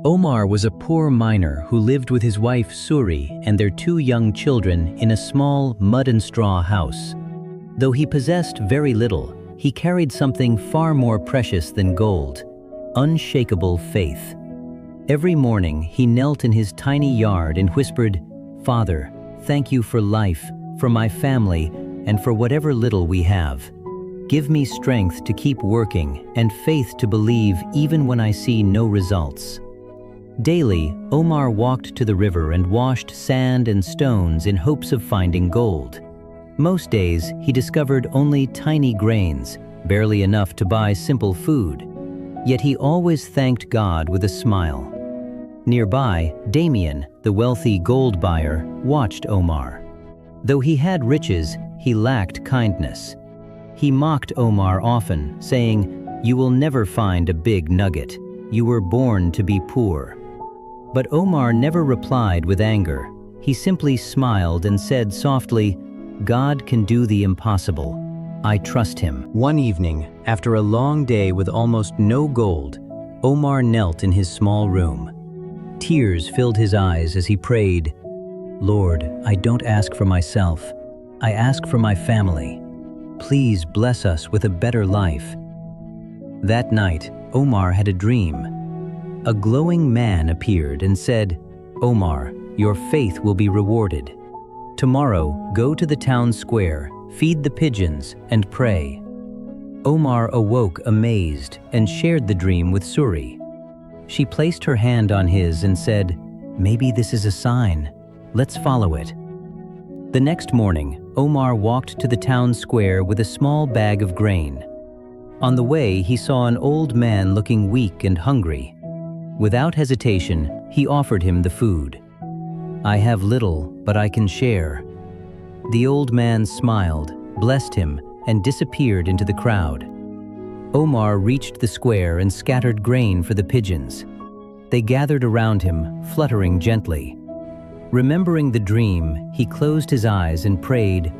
Omar was a poor miner who lived with his wife Suri and their two young children in a small mud and straw house. Though he possessed very little, he carried something far more precious than gold: unshakable faith. Every morning he knelt in his tiny yard and whispered, "Father, thank you for life, for my family, and for whatever little we have. Give me strength to keep working and faith to believe even when I see no results." Daily, Omar walked to the river and washed sand and stones in hopes of finding gold. Most days, he discovered only tiny grains, barely enough to buy simple food. Yet he always thanked God with a smile. Nearby, Damien, the wealthy gold buyer, watched Omar. Though he had riches, he lacked kindness. He mocked Omar often, saying, "You will never find a big nugget. You were born to be poor." But Omar never replied with anger. He simply smiled and said softly, "God can do the impossible. I trust him." One evening, after a long day with almost no gold, Omar knelt in his small room. Tears filled his eyes as he prayed, "Lord, I don't ask for myself. I ask for my family. Please bless us with a better life." That night, Omar had a dream. A glowing man appeared and said, "Omar, your faith will be rewarded. Tomorrow, go to the town square, feed the pigeons, and pray." Omar awoke amazed and shared the dream with Suri. She placed her hand on his and said, "Maybe this is a sign. Let's follow it." The next morning, Omar walked to the town square with a small bag of grain. On the way, he saw an old man looking weak and hungry. Without hesitation, he offered him the food. "I have little, but I can share." The old man smiled, blessed him, and disappeared into the crowd. Omar reached the square and scattered grain for the pigeons. They gathered around him, fluttering gently. Remembering the dream, he closed his eyes and prayed,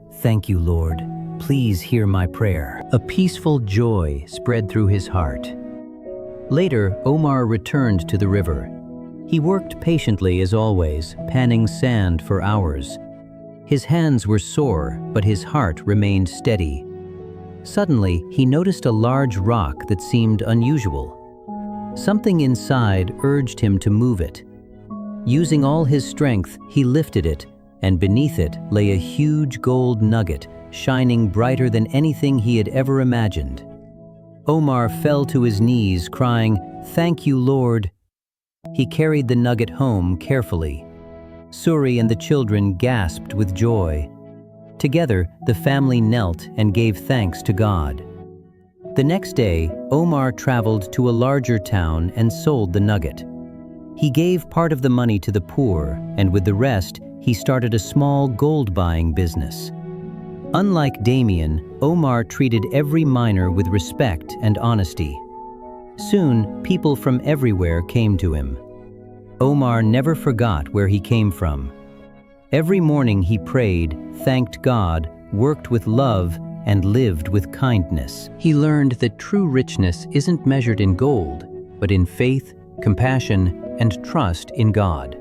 "Thank you, Lord. Please hear my prayer." A peaceful joy spread through his heart. Later, Omar returned to the river. He worked patiently as always, panning sand for hours. His hands were sore, but his heart remained steady. Suddenly, he noticed a large rock that seemed unusual. Something inside urged him to move it. Using all his strength, he lifted it, and beneath it lay a huge gold nugget, shining brighter than anything he had ever imagined. Omar fell to his knees, crying, "Thank you, Lord." He carried the nugget home carefully. Suri and the children gasped with joy. Together, the family knelt and gave thanks to God. The next day, Omar traveled to a larger town and sold the nugget. He gave part of the money to the poor, and with the rest, he started a small gold-buying business. Unlike Damien, Omar treated every miner with respect and honesty. Soon, people from everywhere came to him. Omar never forgot where he came from. Every morning he prayed, thanked God, worked with love, and lived with kindness. He learned that true richness isn't measured in gold, but in faith, compassion, and trust in God.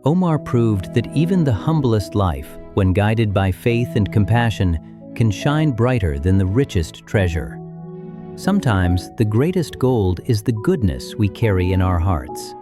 Omar proved that even the humblest life, when guided by faith and compassion, can shine brighter than the richest treasure. Sometimes the greatest gold is the goodness we carry in our hearts.